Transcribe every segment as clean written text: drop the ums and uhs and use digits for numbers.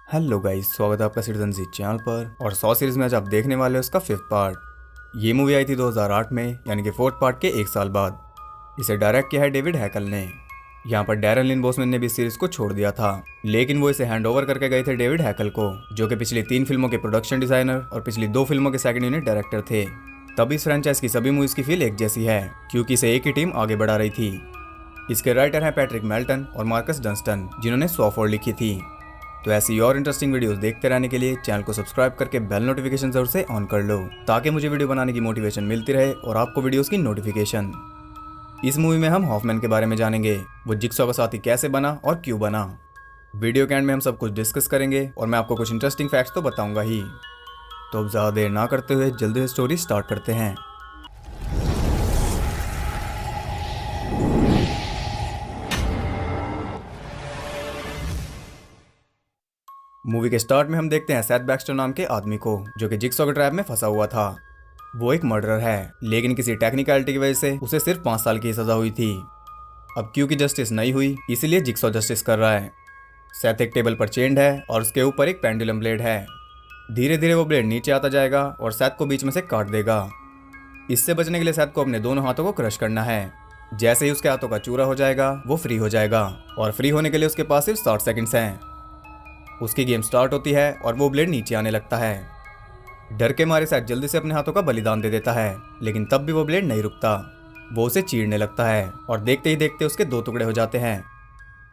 Hello guys, स्वागत है आपका सिटीजन जी चैनल पर। और 100 सीरीज में आज आप देखने वाले हो उसका 5th पार्ट। ये मूवी आई थी 2008 में, यानी कि 4th पार्ट के 1 साल बाद। इसे डायरेक्ट किया है डेविड हैकल ने। यहाँ पर डैरन लिन बोसमैन ने भी इस सीरीज को छोड़ दिया था, लेकिन वो इसे हैंड ओवर करके गए थे डेविड हैकल को, जो कि पिछली 3 फिल्मों के प्रोडक्शन डिजाइनर और पिछली 2 फिल्मों के सेकंड यूनिट डायरेक्टर थे। तब इस फ्रेंचाइज की सभी मूवीज की फील एक जैसी है, क्योंकि इसे एक ही टीम आगे बढ़ा रही थी। इसके राइटर हैं पैट्रिक मेल्टन और मार्कस डंस्टन, जिन्होंने स्वॉफोर्ड लिखी थी। तो ऐसी और इंटरेस्टिंग वीडियोस देखते रहने के लिए चैनल को सब्सक्राइब करके बेल नोटिफिकेशन जरूर से ऑन कर लो, ताकि मुझे वीडियो बनाने की मोटिवेशन मिलती रहे और आपको वीडियोस की नोटिफिकेशन। इस मूवी में हम हॉफमैन के बारे में जानेंगे, वो जिक्सॉ का साथी कैसे बना और क्यों बना। वीडियो के एंड में हम सब कुछ डिस्कस करेंगे और मैं आपको कुछ इंटरेस्टिंग फैक्ट्स तो बताऊंगा ही। तो अब ज़्यादा देर ना करते हुए जल्दी से स्टोरी स्टार्ट करते हैं। मूवी के स्टार्ट में हम देखते हैं सेथ बैक्स्टर नाम के आदमी को, जो कि जिक्सॉ के ट्रैप में फंसा हुआ था। वो एक मर्डरर है, लेकिन किसी टेक्निकलिटी की वजह से उसे सिर्फ 5 साल की सजा हुई थी। अब क्योंकि जस्टिस नहीं हुई, इसीलिए जिक्सॉ जस्टिस कर रहा है। सेथ एक टेबल पर चेंड है और उसके ऊपर एक पेंडुलम ब्लेड है। धीरे धीरे वो ब्लेड नीचे आता जाएगा और सेथ को बीच में से काट देगा। इससे बचने के लिए सेथ को अपने दोनों हाथों को क्रश करना है। जैसे ही उसके हाथों का चूरा हो जाएगा, वो फ्री हो जाएगा, और फ्री होने के लिए उसके पास सिर्फ 60 सेकंड्स हैं। उसकी गेम स्टार्ट होती है और वो ब्लेड नीचे आने लगता है। डर के मारे सेथ जल्दी से अपने हाथों का बलिदान दे देता है, लेकिन तब भी वो ब्लेड नहीं रुकता। वो उसे चीरने लगता है और देखते ही देखते उसके 2 टुकड़े हो जाते हैं।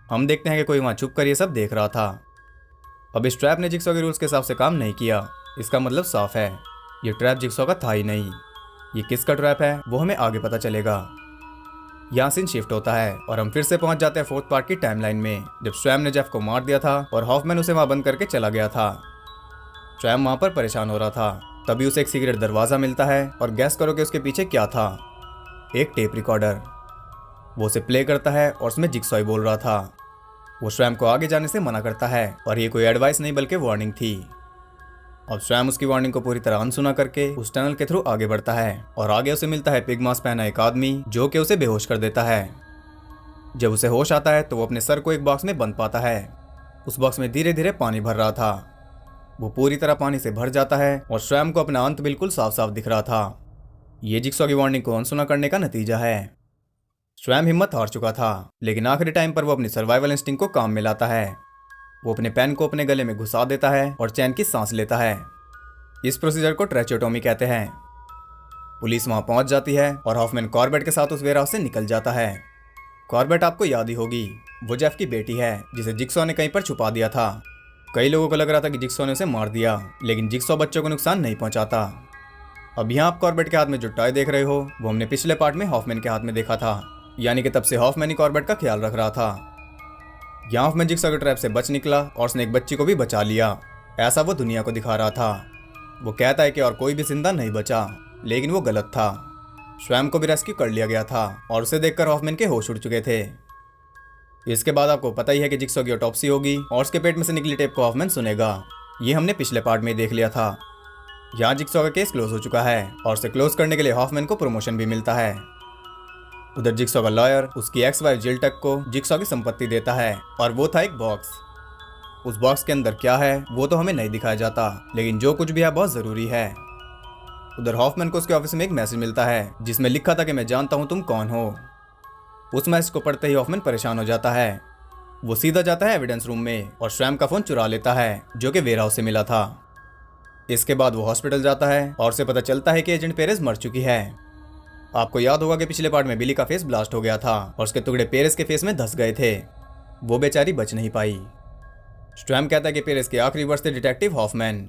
हम देखते हैं कि कोई वहां छुप कर ये सब देख रहा था। अब इस ट्रैप ने जिक्सॉ के रूल्स के हिसाब से काम नहीं किया। इसका मतलब साफ है, ये ट्रैप जिक्सॉ का था ही नहीं। ये किसका ट्रैप है वो हमें आगे पता चलेगा। यहाँ सीन शिफ्ट होता है और हम फिर से पहुंच जाते हैं 4th पार्ट की टाइमलाइन में, जब स्वैम ने जेफ को मार दिया था और हॉफमैन उसे वहां बंद करके चला गया था। स्वैम वहां पर परेशान हो रहा था। तभी उसे एक सीक्रेट दरवाजा मिलता है और गैस करो कि उसके पीछे क्या था। एक टेप रिकॉर्डर। वो उसे प्ले करता है और उसमें जिक्सॉ बोल रहा था। वो स्वैम को आगे जाने से मना करता है, और ये कोई एडवाइस नहीं बल्कि वार्निंग थी। और स्वैम उसकी वार्निंग को पूरी तरह अनसुना करके उस टनल के थ्रू आगे बढ़ता है, और आगे उसे मिलता है पिग मास्क पहना एक आदमी, जो कि उसे बेहोश कर देता है। जब उसे होश आता है तो वो अपने सर को एक बॉक्स में बंद पाता है। उस बॉक्स में धीरे धीरे पानी भर रहा था। वो पूरी तरह पानी से भर जाता है और स्वैम को अपना अंत बिल्कुल साफ साफ दिख रहा था। ये जिक्सॉ की वार्निंग को अनसुना करने का नतीजा है। स्वैम हिम्मत हार चुका था, लेकिन आखिरी टाइम पर वो अपनी सर्वाइवल इंस्टिंक्ट को काम में लाता है। वो अपने पेन को अपने गले में घुसा देता है और चैन की सांस लेता है। इस प्रोसीजर को ट्रेचोटोमी कहते हैं। पुलिस वहां पहुंच जाती है और हॉफमैन कॉर्बेट के साथ उस वेयरहाउस से निकल जाता है। कॉर्बेट आपको याद ही होगी, वो जेफ की बेटी है, जिसे जिक्सॉ ने कहीं पर छुपा दिया था। कई लोगों को लग रहा था कि जिक्सॉ ने उसे मार दिया, लेकिन जिक्सॉ बच्चों को नुकसान नहीं पहुंचाता। अब यहाँ आप कॉर्बेट के हाथ में जो टॉय देख रहे हो, वो हमने पिछले पार्ट में हॉफमैन के हाथ में देखा था, यानी कि तब से हॉफमैन ही कॉर्बेट का ख्याल रख रहा था। यहाँ हॉफमैन जिक्सॉ के ट्रैप से बच निकला और उसने एक बच्ची को भी बचा लिया, ऐसा वो दुनिया को दिखा रहा था। वो कहता है कि और कोई भी जिंदा नहीं बचा, लेकिन वो गलत था। स्वैम को भी रेस्क्यू कर लिया गया था और उसे देखकर हॉफमैन के होश उड़ चुके थे। इसके बाद आपको पता ही है कि जिक्सॉ की ऑटोप्सी होगी और उसके पेट में से निकली टेप को हॉफमैन सुनेगा। ये हमने पिछले पार्ट में देख लिया था। यहाँ जिक्सॉ का केस क्लोज हो चुका है और उसे क्लोज करने के लिए हॉफमैन को प्रमोशन भी मिलता है। उधर जिक्सॉ का लॉयर उसकी एक्स वाइफ जिल टक को जिक्सॉ की संपत्ति देता है, और वो था एक बॉक्स। उस बॉक्स के अंदर क्या है वो तो हमें नहीं दिखाया जाता, लेकिन जो कुछ भी है बहुत जरूरी है। उधर हॉफमैन को उसके ऑफिस में एक मैसेज मिलता है, जिसमें लिखा था कि मैं जानता हूं तुम कौन हो। उस मैसेज को पढ़ते ही हॉफमैन परेशान हो जाता है। वो सीधा जाता है एविडेंस रूम में और स्वैम का फोन चुरा लेता है, जो कि वेयरहाउस से मिला था। इसके बाद वो हॉस्पिटल जाता है और उसे पता चलता है कि एजेंट पेरेस मर चुकी है। आपको याद होगा कि पिछले पार्ट में बिली का फेस ब्लास्ट हो गया था और उसके टुकड़े पेरेस के फेस में धस गए थे। वो बेचारी बच नहीं पाई। स्वैम कहता है कि पेरेस के आखिरी वर्ष थे डिटेक्टिव हॉफमैन।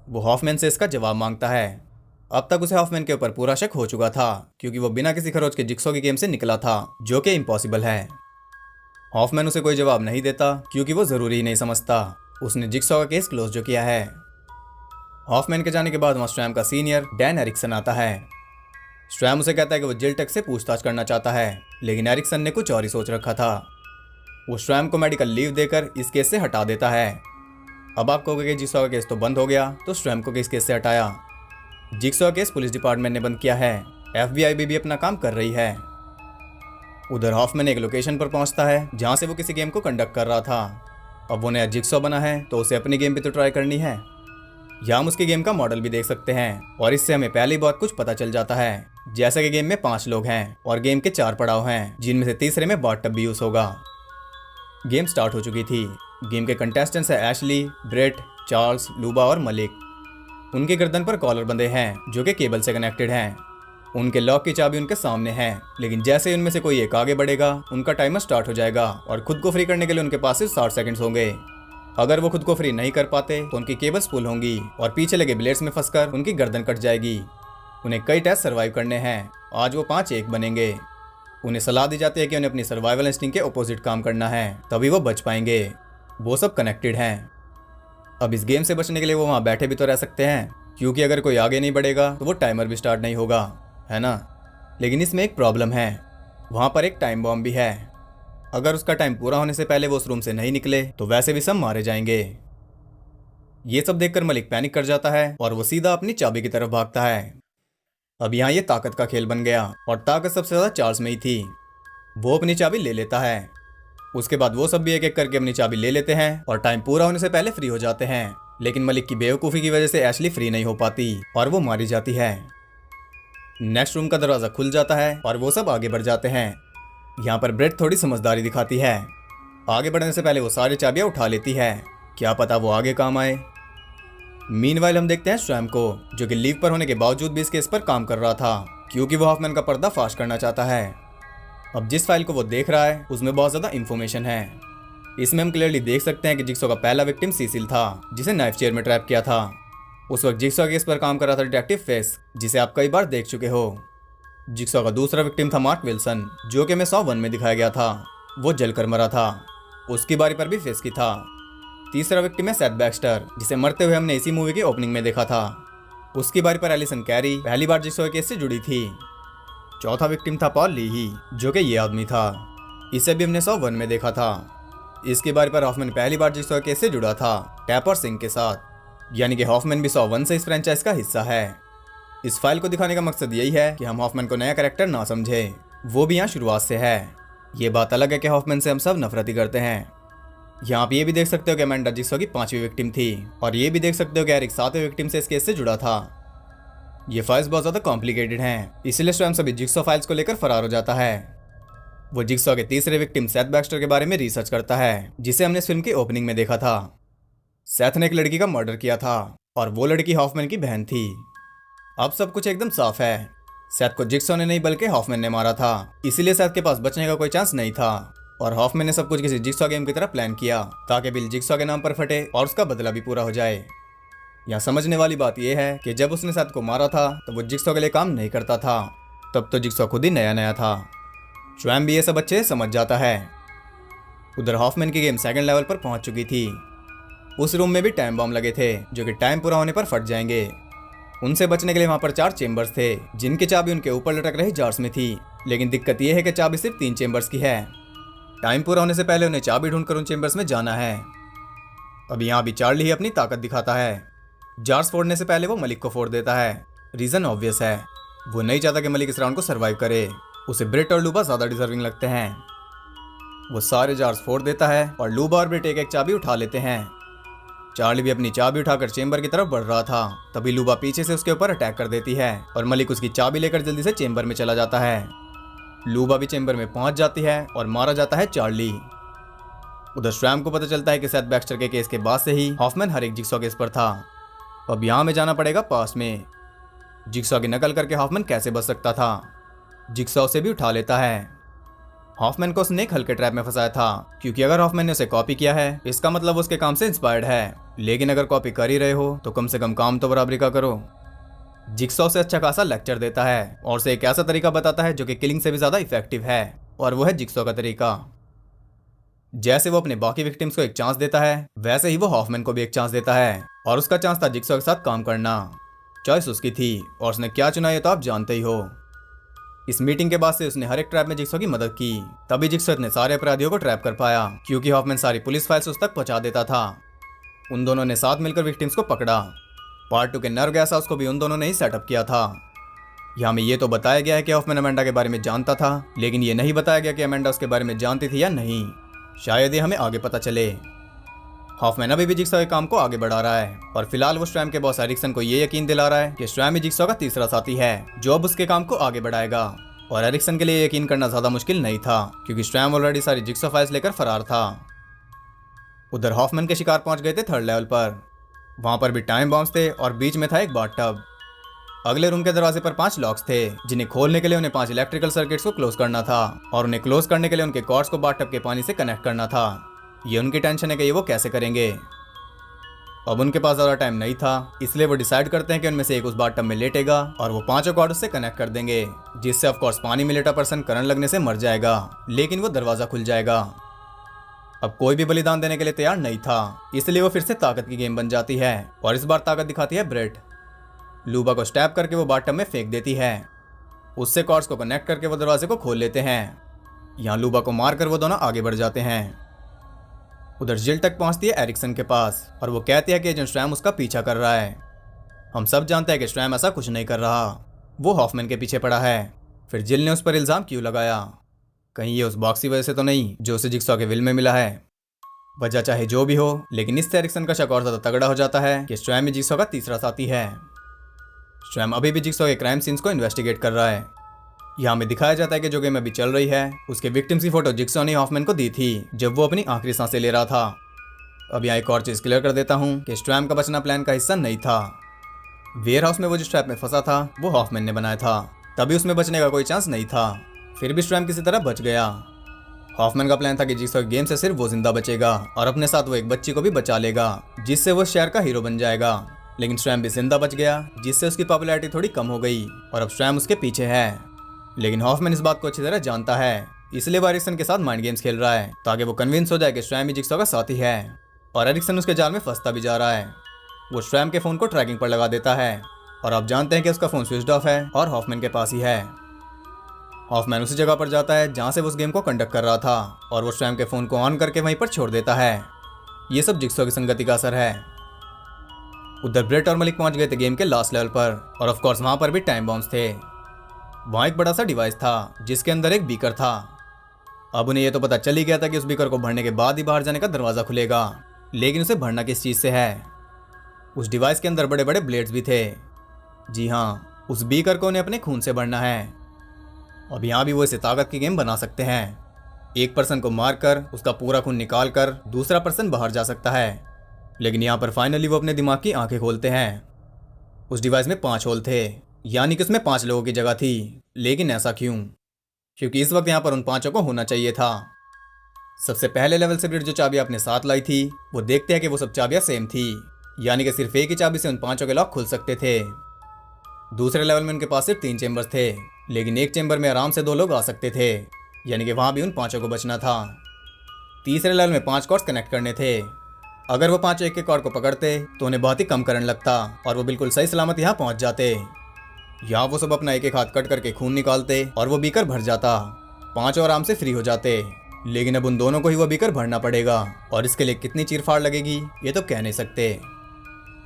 वो हॉफमैन से इसका जवाब मांगता है। अब तक उसे हॉफमैन के ऊपर पूरा शक हो चुका था, क्योंकि वो बिना किसी खरोच के जिक्सॉ की गेम से निकला था, जो कि इम्पॉसिबल है। हॉफमैन उसे कोई जवाब नहीं देता, क्योंकि वो जरूरी ही नहीं समझता। उसने जिक्सॉ का केस क्लोज जो किया है। हॉफमैन के जाने के बाद वहाँ स्वैम का सीनियर डैन एरिक्सन आता है। स्वैम उसे कहता है कि वो जिल टक से पूछताछ करना चाहता है, लेकिन एरिक्सन ने कुछ और ही सोच रखा था। वो स्वैम को मेडिकल लीव देकर इस केस से हटा देता है। अब आप कहोगे कि जिक्सॉ का केस तो बंद हो गया, तो स्वैम को किस केस से हटाया? जिक्सॉ का केस पुलिस डिपार्टमेंट ने बंद किया है, FBI भी अपना काम कर रही है। उधर हॉफमैन एक लोकेशन पर पहुंचता है जहां से वो किसी गेम को कंडक्ट कर रहा था। अब वो नया जिक्सॉ बना है तो उसे अपनी गेम भी तो ट्राई करनी है। यहाँ हम उसकी गेम का मॉडल भी देख सकते हैं और इससे हमें पहले ही बहुत कुछ पता चल जाता है। जैसा कि गेम में 5 लोग हैं और गेम के 4 पड़ाव हैं, जिनमें से तीसरे में बाथ टब भी यूज होगा। गेम स्टार्ट हो चुकी थी। गेम के कंटेस्टेंट्स हैं एशली, ब्रेट, चार्ल्स, लूबा और मलिक। उनके गर्दन पर कॉलर बंधे हैं जो कि केबल से कनेक्टेड हैं। उनके लॉक की चाबी उनके सामने है, लेकिन जैसे ही उनमें से कोई एक आगे बढ़ेगा उनका टाइमर स्टार्ट हो जाएगा और खुद को फ्री करने के लिए उनके पास सिर्फ 60 सेकंड्स होंगे। अगर वो खुद को फ्री नहीं कर पाते तो उनकी केबल्स पुल होंगी और पीछे लगे ब्लेड्स में फंसकर उनकी गर्दन कट जाएगी। उन्हें कई टेस्ट सर्वाइव करने हैं। आज वो 5-1 बनेंगे। उन्हें सलाह दी जाती है कि उन्हें अपनी सर्वाइवल इंस्टिंक्ट के ऑपोजिट काम करना है, तभी वो बच पाएंगे। वो सब कनेक्टेड हैं। अब इस गेम से बचने के लिए वो वहाँ बैठे भी तो रह सकते हैं, क्योंकि अगर कोई आगे नहीं बढ़ेगा तो वो टाइमर भी स्टार्ट नहीं होगा, है ना। लेकिन इसमें एक प्रॉब्लम है, वहाँ पर एक टाइम बॉम्ब भी है। अगर उसका टाइम पूरा होने से पहले वो उस रूम से नहीं निकले तो वैसे भी सब मारे जाएंगे। ये सब देखकर मलिक पैनिक कर जाता है और वो सीधा अपनी चाबी की तरफ भागता है। अब यहाँ ये ताकत का खेल बन गया और ताकत सबसे ज्यादा चार्ल्स में ही थी। वो अपनी चाबी ले लेता है। उसके बाद वो सब भी एक एक करके अपनी चाबी ले लेते हैं और टाइम पूरा होने से पहले फ्री हो जाते हैं। लेकिन मलिक की बेवकूफ़ी की वजह से एशली फ्री नहीं हो पाती और वो मारी जाती है। नेक्स्ट रूम का दरवाजा खुल जाता है और वो सब आगे बढ़ जाते हैं। यहाँ पर ब्रेड थोड़ी समझदारी दिखाती है। आगे बढ़ने से पहले वो सारी चाबियां उठा लेती है, क्या पता वो आगे काम आए। मीनवाइल हम देखते हैं स्वयं को, जो कि लीव पर होने के बावजूद भी इस केस पर काम कर रहा था, क्योंकि वो हॉफमैन का पर्दा फाश करना चाहता है। अब जिस फाइल को वो देख रहा है उसमें बहुत ज्यादा इंफॉर्मेशन है। इसमें हम क्लियरली देख सकते हैं कि जिक्सॉ का पहला विक्टिम सीसिल था, जिसे नाइफ चेयर में ट्रैप किया था। उस वक्त जिक्सॉ केस पर काम कर रहा था डिटेक्टिव फेस, जिसे आप कई बार देख चुके हो। जिक्सॉ का दूसरा विक्टिम था मार्क विल्सन, जो कि में सॉ 1 में दिखाया गया था। वो जलकर मरा था। उसकी बारी पर भी फेस की था। तीसरा विक्टिम है सेथ बैक्स्टर, जिसे मरते हुए हमने इसी मूवी की ओपनिंग में देखा था। उसकी बारी पर एलिसन कैरी पहली बार जिक्सॉ केस से जुड़ी थी। चौथा विक्टिम था पॉल लीही, जो कि ये आदमी था। इसे भी हमने सॉ 1 में देखा था। इसकी बारी पर हॉफमैन पहली बार जिक्सॉ केस से जुड़ा था, टैपर सिंह के साथ। यानी कि हॉफमैन भी सॉ 1 से इस फ्रेंचाइज का हिस्सा है। इस फाइल को दिखाने का मकसद यही है कि हम हॉफमैन को नया कैरेक्टर ना समझे, वो भी यहाँ शुरुआत से है। ये बात अलग है कि हॉफमैन से हम सब नफरत ही करते हैं। यहाँ आप ये भी देख सकते हो कि अमेंडा जिक्सॉ की 5वीं विक्टिम थी, और ये भी देख सकते हो कि एरिक 7वें विक्टिम से इस केस से जुड़ा था। ये फाइल्स बहुत ज्यादा कॉम्प्लिकेटेड हैं, इसलिए स्वयं सभी जिक्सॉ फाइल्स को लेकर फरार हो जाता है। वो जिक्सॉ के तीसरे विक्टिम सेथ बैक्स्टर के बारे में रिसर्च करता है, जिसे हमने इस फिल्म की ओपनिंग में देखा था। सेथ ने एक लड़की का मर्डर किया था और वो लड़की हॉफमैन की बहन थी। अब सब कुछ एकदम साफ है। सेथ को जिक्सॉ ने नहीं बल्कि हॉफमैन ने मारा था, इसीलिए सेथ के पास बचने का कोई चांस नहीं था। और हॉफमैन ने सब कुछ किसी जिक्सॉ गेम की तरह प्लान किया, ताकि बिल जिक्सॉ के नाम पर फटे और उसका बदला भी पूरा हो जाए। यहाँ समझने वाली बात यह है कि जब उसने सेथ को मारा था तो वो जिक्सॉ के लिए काम नहीं करता था, तब तो जिक्सॉ खुद ही नया नया था। स्वयं भी ये सब अच्छे समझ जाता है। उधर हॉफमैन की गेम सेकंड लेवल पर पहुंच चुकी थी। उस रूम में भी टाइम बॉम्ब लगे थे, जो कि टाइम पूरा होने पर फट जाएंगे। उनसे बचने के लिए वहां पर 4 चेंबर्स थे, जिनकी चाबी उनके ऊपर लटक रही जार्स में थी। लेकिन दिक्कत यह है कि चाबी सिर्फ 3 चेंबर्स की है। टाइम पूरा होने से पहले उन्हें चाबी ढूंढकर उन चेंबर्स में जाना है। अब यहाँ भी चार्ली ही अपनी ताकत दिखाता है। जार्स फोड़ने से पहले वो मलिक को फोड़ देता है। रीजन ऑब्वियस है, वो नहीं चाहता कि मलिक इस राउंड को सर्वाइव करे। उसे ब्रिट और लूबा ज्यादा डिजर्विंग लगते हैं। वो सारे जार्स फोड़ देता है और लूबा और ब्रिट एक एक चाबी उठा लेते हैं। चार्ली भी अपनी चाबी उठाकर चेंबर की तरफ बढ़ रहा था, तभी लूबा पीछे से उसके ऊपर अटैक कर देती है और मलिक उसकी चाबी लेकर जल्दी से चेंबर में चला जाता है। लूबा भी चेंबर में पहुंच जाती है और मारा जाता है चार्ली। उधर स्वयं को पता चलता है कि सेथ बैक्स्टर के केस के बाद से ही हॉफमैन हर एक जिक्सॉ केस पर था। अब यहाँ में जाना पड़ेगा पास में। जिक्सॉ की नकल करके हॉफमैन कैसे बच सकता था। जिक्सॉ उसे भी उठा लेता है। हॉफमैन को उसने एक हल्के ट्रैप में फंसाया था, क्योंकि अगर हॉफमैन ने उसे कॉपी किया है इसका मतलब उसके काम से इंस्पायर्ड है। लेकिन अगर कॉपी कर ही रहे हो तो कम से कम काम तो बराबरी का करो। जिक्सॉ से अच्छा खासा लेक्चर देता है और उसे एक ऐसा तरीका बताता है जो कि किलिंग से भी ज्यादा इफेक्टिव है, और वो है जिक्सॉ का तरीका। जैसे वो अपने बाकी विक्टिम्स को एक चांस देता है, वैसे ही वो हॉफमैन को भी एक चांस देता है, और उसका चांस था जिक्सॉ के साथ काम करना। चॉइस उसकी थी और उसने क्या चुना ये तो आप जानते ही हो। इस मीटिंग के बाद से उसने हर एक ट्रैप में जिक्सॉ की मदद की, तभी जिक्सॉ इतने सारे अपराधियों को ट्रैप कर पाया, क्योंकि हॉफमैन सारी पुलिस फाइल्स उस तक पहुंचा देता था। उन दोनों ने साथ मिलकर विक्टिम्स को पकड़ा। पार्ट 2 के नर्व गैस हाउस को भी उन दोनों ने ही सेटअप किया था। यहाँ में ये तो बताया गया है कि हॉफमैन अमेंडा के बारे में जानता था, लेकिन ये नहीं बताया गया कि अमेंडा उसके बारे में जानती थी या नहीं। शायद ये हमें आगे पता चले। हॉफमैन अभी भी जिक्सॉ के काम को आगे बढ़ा रहा है और फिलहाल वो स्ट्रैम के बॉस एरिक्सन को ये यकीन दिला रहा है कि स्ट्रैम ही जिक्सॉ का तीसरा साथी है जो अब उसके काम को आगे बढ़ाएगा। और एरिक्सन के लिए यकीन करना ज्यादा मुश्किल नहीं था क्योंकि स्ट्रैम ऑलरेडी सारी जिक्सॉ फाइल्स लेकर फरार था। उधर हॉफमैन के शिकार पहुंच गए थे थर्ड लेवल पर। वहां पर भी टाइम बॉम्ब्स थे और बीच में था एक बाथटब। अगले रूम के दरवाजे पर 5 लॉक्स थे जिन्हें खोलने के लिए उन्हें 5 इलेक्ट्रिकल सर्किट्स को क्लोज करना था और उन्हें क्लोज करने के लिए उनके कॉर्ड्स को बाथटब के पानी से कनेक्ट करना था। ये उनकी टेंशन है कि ये वो कैसे करेंगे। अब उनके पास ज्यादा टाइम नहीं था इसलिए वो डिसाइड करते हैं कि उनमें से एक उस बाथटब में लेटेगा और वो 5 कॉर्ड से कनेक्ट कर देंगे जिससे ऑफकोर्स पानी में लेटा पर्सन करंट लगने से मर जाएगा लेकिन वो दरवाजा खुल जाएगा। अब कोई भी बलिदान देने के लिए तैयार नहीं था इसलिए वो फिर से ताकत की गेम बन जाती है और इस बार ताकत दिखाती है ब्रेट। लूबा को स्टैप करके वो बाथटब में फेंक देती है। उससे कॉर्ड्स को कनेक्ट करके वो दरवाजे को खोल लेते हैं। यहाँ लूबा को मारकर वो दोनों आगे बढ़ जाते हैं। उधर जिल तक पहुंचती है एरिक्सन के पास और वो कहती है कि एजेंट स्ट्रैम उसका पीछा कर रहा है। हम सब जानते हैं कि स्ट्रैम ऐसा कुछ नहीं कर रहा, वो हॉफमैन के पीछे पड़ा है। फिर जिल ने उस पर इल्जाम क्यों लगाया? कहीं ये उस बॉक्स की वजह से तो नहीं जो उसे जिक्सॉ के विल में मिला है। वजह चाहे जो भी हो लेकिन इससे एरिक्सन का शक और ज्यादा तगड़ा हो जाता है कि स्ट्रैम ही जिक्सॉ का तीसरा साथी है। स्ट्रैम अभी भी जिक्सॉ के क्राइम सीन्स को इन्वेस्टिगेट कर रहा है। यहाँ में दिखाया जाता है कि जो गेम अभी चल रही है उसके विक्टिम्स की फोटो जिक्सॉ ने हॉफमैन को दी थी जब वो अपनी आखिरी सांसें ले रहा था। अब यहाँ एक और चीज क्लियर कर देता हूँ कि स्ट्रैम का बचना प्लान का हिस्सा नहीं था। वेयर हाउस में वो जिस ट्रैप में फंसा था वो हॉफमैन ने बनाया था, तभी उसमें बचने का कोई चांस नहीं था। फिर भी स्ट्रैम किसी तरह बच गया। हॉफमैन का प्लान था कि जिक्सॉ के गेम से सिर्फ वो जिंदा बचेगा और अपने साथ वो एक बच्ची को भी बचा लेगा जिससे वो शहर का हीरो बन जाएगा। लेकिन स्ट्रैम भी जिंदा बच गया जिससे उसकी पॉपुलैरिटी थोड़ी कम हो गई और अब स्ट्रैम उसके पीछे है। लेकिन हॉफमैन इस बात को अच्छी तरह जानता है इसलिए वो एरिक्सन के साथ माइंड गेम्स खेल रहा है ताकि वो कन्विंस हो जाए कि स्ट्रैम ही जिक्सॉ का साथी है और एरिक्सन उसके जाल में फंसता भी जा रहा है। वो स्ट्रैम के फोन को ट्रैकिंग पर लगा देता है और आप जानते हैं कि उसका फोन स्विच ऑफ है और हॉफमैन के पास ही है। हॉफमैन उसी जगह पर जाता है जहां से वो उस गेम को कंडक्ट कर रहा था और वो स्ट्रैम के फोन को ऑन करके वहीं पर छोड़ देता है। ये सब जिक्सॉ की संगति का असर है। उधर ब्रेट और मलिक पहुंच गए थे गेम के लास्ट लेवल पर और ऑफ कोर्स वहां पर भी टाइम बॉम्ब्स थे। वहां एक बड़ा सा डिवाइस था जिसके अंदर एक बीकर था। अब उन्हें यह तो पता चल ही गया था कि उस बीकर को भरने के बाद ही बाहर जाने का दरवाजा खुलेगा, लेकिन उसे भरना किस चीज से है? उस डिवाइस के अंदर बड़े बड़े ब्लेड्स भी थे। जी हाँ, उस बीकर को उन्हें अपने खून से भरना है। अब यहाँ भी वो इसे ताकत की गेम बना सकते हैं। एक पर्सन को मारकर उसका पूरा खून निकाल कर दूसरा पर्सन बाहर जा सकता है। लेकिन यहाँ पर फाइनली वो अपने दिमाग की आंखें खोलते हैं। उस डिवाइस में 5 होल थे, यानी कि उसमें 5 लोगों की जगह थी। लेकिन ऐसा क्यों? क्योंकि इस वक्त यहाँ पर उन 5 को होना चाहिए था। सबसे पहले लेवल से ब्रिट जो चाबियां अपने साथ लाई थी वो देखते हैं कि वो सब चाबियां सेम थी, यानी कि सिर्फ एक ही चाबी से उन 5 के लॉक खुल सकते थे। दूसरे लेवल में उनके पास सिर्फ 3 चेंबर्स थे, लेकिन एक चेंबर में आराम से 2 लोग आ सकते थे, यानी कि वहां भी उन 5 को बचना था। तीसरे लेवल में 5 कॉर्ड्स कनेक्ट करने थे। अगर वो 5 एक के कॉर्ड को पकड़ते तो उन्हें बहुत ही कम करंट लगता और वो बिल्कुल सही सलामत यहाँ पहुंच जाते। यहाँ वो सब अपना एक एक हाथ कट करके खून निकालते और वो बीकर भर जाता। 5 आराम से फ्री हो जाते। लेकिन अब उन दोनों को ही वो बीकर भरना पड़ेगा और इसके लिए कितनी चीरफाड़ लगेगी ये तो कह नहीं सकते।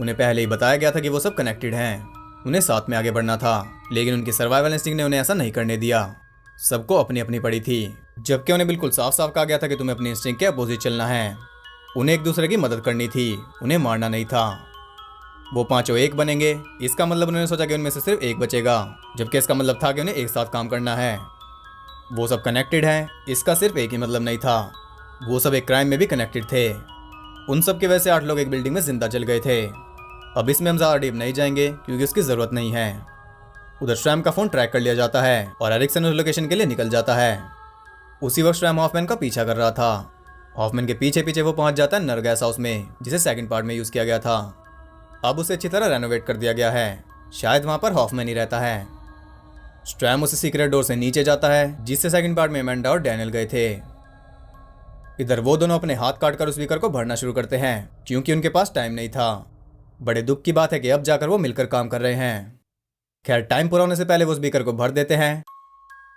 उन्हें पहले ही बताया गया था कि वो सब कनेक्टेड हैं, उन्हें साथ में आगे बढ़ना था, लेकिन उनकी सर्वाइवल इंस्टिंक्ट ने उन्हें ऐसा नहीं करने दिया। सबको अपनी अपनी पड़ी थी, जबकि उन्हें बिल्कुल साफ साफ कहा गया था कि तुम्हें अपनी इंस्टिंक्ट के अपोजिट चलना है। उन्हें एक दूसरे की मदद करनी थी, उन्हें मारना नहीं था। वो 5 एक बनेंगे, इसका मतलब उन्होंने सोचा कि उनमें से सिर्फ एक बचेगा, जबकि इसका मतलब था कि उन्हें एक साथ काम करना है। वो सब कनेक्टेड हैं, इसका सिर्फ एक ही मतलब नहीं था, वो सब एक क्राइम में भी कनेक्टेड थे। उन सब की वजह से 8 लोग एक बिल्डिंग में जिंदा जल गए थे। अब इसमें हम ज़्यादा डीप नहीं जाएंगे क्योंकि उसकी ज़रूरत नहीं है। उधर स्ट्रैम का फ़ोन ट्रैक कर लिया जाता है और एरिक्सन उस लोकेशन के लिए निकल जाता है। उसी वक्त स्ट्रैम हॉफमैन का पीछा कर रहा था। हॉफमैन के पीछे पीछे वो पहुंच जाता है नरगैस हाउस में, जिसे सेकंड पार्ट में यूज़ किया गया था। अब उसे अच्छी तरह रेनोवेट कर दिया गया है, शायद वहाँ पर हॉफमैन ही रहता है। स्ट्रैम उसे सीक्रेट डोर से नीचे जाता है जिससे सेकंड पार्ट में अमेंडा और डैनियल गए थे। इधर वो दोनों अपने हाथ काटकर उस बीकर को भरना शुरू करते हैं क्योंकि उनके पास टाइम नहीं था। बड़े दुख की बात है कि अब जाकर वो मिलकर काम कर रहे हैं। खैर, टाइम पूरा होने से पहले वो उस बीकर को भर देते हैं।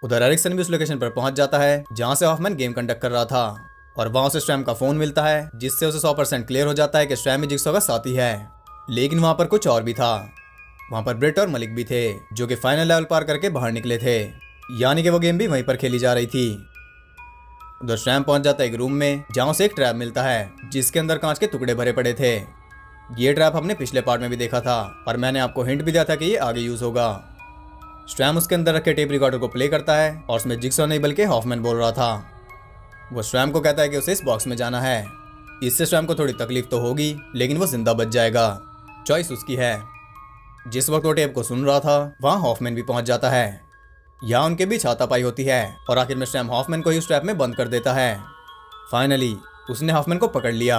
उधर एरिक्सन भी उस लोकेशन पर पहुंच जाता है जहां से हॉफमैन गेम कंडक्ट कर रहा था और वहां से स्ट्रैम का फोन मिलता है जिससे उसे 100% क्लियर हो जाता है कि स्ट्रैम ही जिक्सॉ का साथी है। लेकिन वहां पर कुछ और भी था। वहां पर ब्रिट और मलिक भी थे जो कि फाइनल लेवल पार करके बाहर निकले थे, यानी कि वो गेम भी वहीं पर खेली जा रही थी। उधर स्ट्रैम पहुंच जाता है एक रूम में जहां उसे एक ट्रैप मिलता है जिसके अंदर कांच के टुकड़े भरे पड़े थे। ये ट्रैप हमने पिछले पार्ट में भी देखा था और मैंने आपको हिंट भी दिया था कि ये आगे यूज होगा। स्ट्रैम उसके अंदर रखे टेप रिकॉर्डर को प्ले करता है और उसमें जिक्सॉ नहीं बल्कि हॉफमैन बोल रहा था। वो स्ट्रैम को कहता है कि उसे इस बॉक्स में जाना है। इससे स्ट्रैम को थोड़ी तकलीफ तो होगी लेकिन वो जिंदा बच जाएगा। चॉइस उसकी है। जिस वक्त वो टेप को सुन रहा था वहां हॉफमैन भी पहुंच जाता है। यहाँ उनके बीच हाथापाई होती है और आखिर में स्ट्रैम हॉफमैन को ही उस ट्रैप में बंद कर देता है। फाइनली उसने हॉफमैन को पकड़ लिया,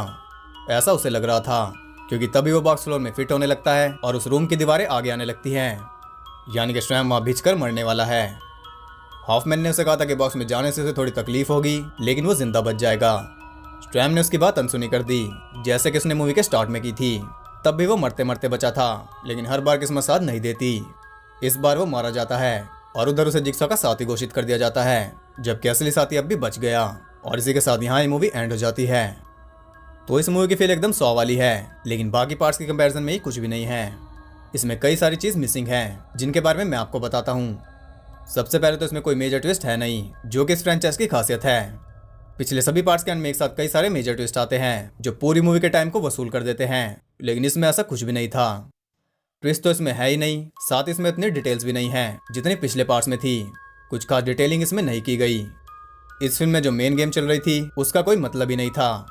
ऐसा उसे लग रहा था, क्योंकि तभी वो बॉक्स फ्लोर में फिट होने लगता है और उस रूम की दीवारें आगे आने लगती हैं। यानी कि स्ट्रैम वहां भिजकर मरने वाला है। हॉफमैन ने उसे कहा था कि बॉक्स में जाने से उसे थोड़ी तकलीफ होगी लेकिन वो जिंदा बच जाएगा। स्ट्रैम ने उसकी बात अनसुनी कर दी, जैसे कि उसने मूवी के स्टार्ट में की थी। तब भी वो मरते मरते बचा था, लेकिन हर बार किस्मत साथ नहीं देती। इस बार वो मारा जाता है और उधर उसे जिक्सॉ का साथी घोषित कर दिया जाता है, जबकि असली साथी अब भी बच गया। और इसी के साथ यहाँ ये मूवी एंड हो जाती है। तो इस मूवी की फील एकदम 100 वाली है, लेकिन बाकी पार्ट्स के कंपैरिजन में ही कुछ भी नहीं है। इसमें कई सारी चीज मिसिंग हैं, जिनके बारे में मैं आपको बताता हूँ। सबसे पहले तो इसमें कोई मेजर ट्विस्ट है नहीं, जो कि इस फ्रेंचाइज की खासियत है। पिछले सभी पार्ट्स के एंड में एक साथ कई सारे मेजर ट्विस्ट आते हैं जो पूरी मूवी के टाइम को वसूल कर देते हैं, लेकिन इसमें ऐसा कुछ भी नहीं था। ट्विस्ट तो इसमें है ही नहीं, साथ इसमें इतनी डिटेल्स भी नहीं है जितनी पिछले पार्ट्स में थी। कुछ खास डिटेलिंग इसमें नहीं की गई। इस फिल्म में जो मेन गेम चल रही थी उसका कोई मतलब ही नहीं था।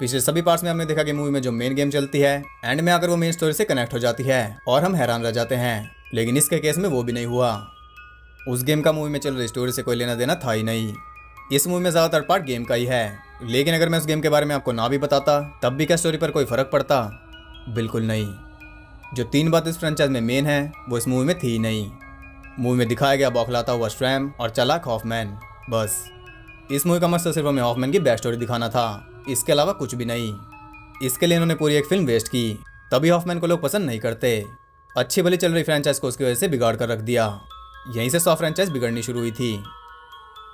पिछले सभी पार्ट्स में हमने देखा कि मूवी में जो मेन गेम चलती है एंड में आकर वो मेन स्टोरी से कनेक्ट हो जाती है और हम हैरान रह जाते हैं, लेकिन इसके केस में वो भी नहीं हुआ। उस गेम का मूवी में चल रही स्टोरी से कोई लेना देना था ही नहीं। इस मूवी में ज्यादातर पार्ट गेम का ही है, लेकिन अगर मैं उस गेम के बारे में आपको ना भी बताता तब भी क्या स्टोरी पर कोई फर्क पड़ता? बिल्कुल नहीं। जो 3 बात इस फ्रेंचाइज में मेन है वो इस मूवी में थी ही नहीं। मूवी में दिखाया गया बौखलाता हुआ स्ट्रैम और चालाक हॉफमैन, बस। इस मूवी का मकसद सिर्फ हमें हॉफमैन की बैक स्टोरी दिखाना था, इसके अलावा कुछ भी नहीं। इसके लिए इन्होंने पूरी एक फिल्म वेस्ट की, तभी हॉफमैन को लोग पसंद नहीं करते। अच्छी भली चल रही फ्रेंचाइज को उसकी वजह से बिगाड़ कर रख दिया। यहीं से 100 फ्रेंचाइज बिगड़नी शुरू हुई थी।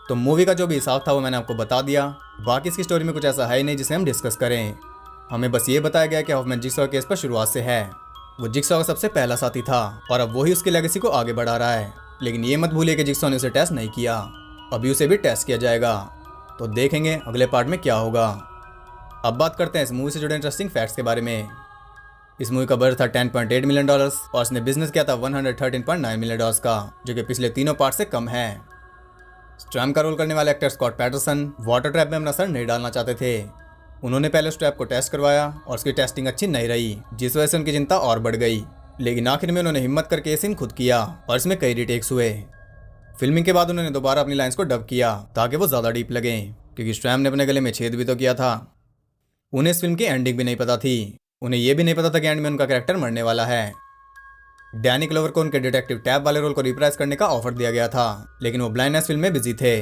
तो मूवी का जो भी हिसाब था वो मैंने आपको बता दिया। बाकी इसकी स्टोरी में कुछ ऐसा है ही नहीं जिसे हम डिस्कस करें। हमें बस ये बताया गया कि हॉफमैन जिक्सॉ केस पर शुरुआत से है। वो जिक्सॉ का सबसे पहला साथी था और अब वही उसकी लेगेसी को आगे बढ़ा रहा है। लेकिन ये मत भूलिए कि जिक्सॉ ने उसे टेस्ट नहीं किया, अभी उसे भी टेस्ट किया जाएगा। तो देखेंगे अगले पार्ट में क्या होगा। अब बात करते हैं इस मूवी से जुड़े इंटरेस्टिंग फैक्ट्स के बारे में। इस मूवी का बजट था $10.8 मिलियन और इसने बिजनेस किया था $113.9 मिलियन का, जो कि पिछले तीनों पार्ट से कम है। स्ट्रैम का रोल करने वाले actor Scott Patterson water trap में अपना सर नहीं डालना चाहते थे। उन्होंने पहले उस ट्रैप को टेस्ट करवाया और उसकी टेस्टिंग अच्छी नहीं रही, जिस वजह से उनकी चिंता और बढ़ गई। लेकिन आखिर में उन्होंने हिम्मत करके ये सीन खुद किया और इसमें कई रीटेक्स हुए। फिल्मिंग के बाद उन्होंने दोबारा अपनी लाइंस को डब किया ताकि वो ज्यादा डीप लगे, क्योंकि स्ट्रैम ने अपने गले में छेद भी तो किया था। उन्हें इस फिल्म की एंडिंग भी नहीं पता थी। उन्हें यह भी नहीं पता था कि एंड में उनका कैरेक्टर मरने वाला है। डैनी क्लोवर को उनके डिटेक्टिव टैब वाले रोल को रिप्राइज करने का ऑफर दिया गया था, लेकिन वो ब्लाइंडनेस फिल्म में बिजी थे।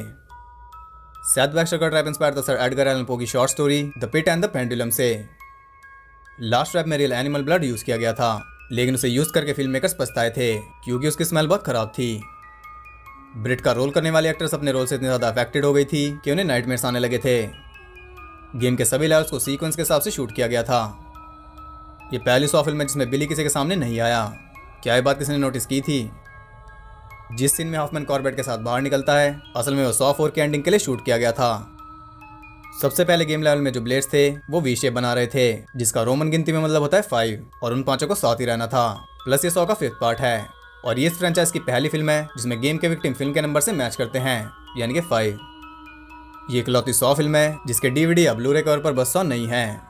सेथ बैक्स्टर का ट्रैप इंस्पायर था सर एडगर एलन पो की short story The Pit and the Pendulum से। लास्ट ट्रैप में रियल एनिमल ब्लड यूज किया गया था, लेकिन उसे यूज करके फिल्म मेकर्स पछताए थे क्योंकि उसकी स्मेल बहुत खराब थी। ब्रिट का रोल करने वाली एक्ट्रेस अपने रोल से इतनी ज्यादा अफेक्टेड हो गई थी कि उन्हें नाइटमेयर्स आने लगे थे। गेम के सभी लेवल्स को सीक्वेंस के हिसाब से शूट किया गया था। ये पहली 100 फिल्म है जिसमें बिली किसी के सामने नहीं आया। क्या ये बात किसी ने नोटिस की थी? जिस सीन में हॉफमैन कॉर्बेट के साथ बाहर निकलता है, असल में वो 104 की एंडिंग के लिए शूट किया गया था। सबसे पहले गेम लेवल में जो ब्लेड्स थे वो वी शेप बना रहे थे, जिसका रोमन गिनती में मतलब होता है 5, और उन 5 को साथ ही रहना था। प्लस ये 100 का 5th पार्ट है और ये इस फ्रेंचाइज की पहली फिल्म है जिसमें गेम के विक्टिम फिल्म के नंबर से मैच करते हैं, यानी कि 5। ये इकलौती 100 फिल्म है जिसके DVD या ब्लू रे कवर पर बस 100 नहीं है।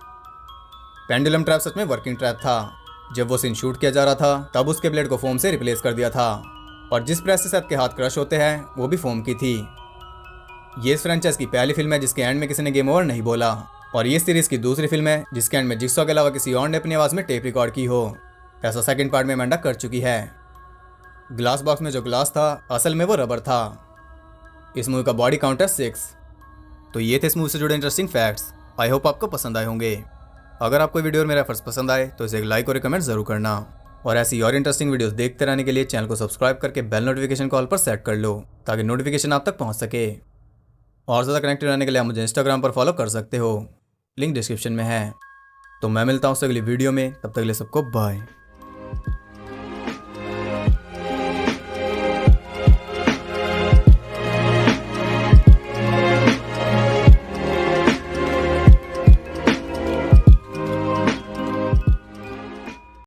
पेंडुलम ट्रैप सच में वर्किंग ट्रैप था। जब वो सीन शूट किया जा रहा था तब उसके ब्लेड को फोम से रिप्लेस कर दिया था, और जिस प्रेस से सेथ के हाथ क्रश होते हैं वो भी फोम की थी। ये इस फ्रेंचाइज की पहली फिल्म है जिसके एंड में किसी ने गेम ओवर नहीं बोला, और ये सीरीज की दूसरी फिल्म है जिसके एंड में जिक्सॉ के अलावा किसी और ने अपनी आवाज में टेप रिकॉर्ड की हो। ऐसा सेकंड पार्ट में अमेंडा कर चुकी है। ग्लास बॉक्स में जो ग्लास था असल में वो रबर था। इस मूवी का बॉडी काउंट है 6। तो ये थे इस मूवी से जुड़े इंटरेस्टिंग फैक्ट्स। आई होप आपको पसंद आए होंगे। अगर आपको वीडियो और मेरा एफर्ट्स पसंद आए तो इसे एक लाइक और कमेंट जरूर करना, और ऐसी और इंटरेस्टिंग वीडियोस देखते रहने के लिए चैनल को सब्सक्राइब करके बेल नोटिफिकेशन कॉल पर सेट कर लो ताकि नोटिफिकेशन आप तक पहुंच सके। और ज़्यादा कनेक्टेड रहने के लिए आप मुझे इंस्टाग्राम पर फॉलो कर सकते हो, लिंक डिस्क्रिप्शन में है। तो मैं मिलता हूँ अगली वीडियो में, तब तक के लिए सबको बाय।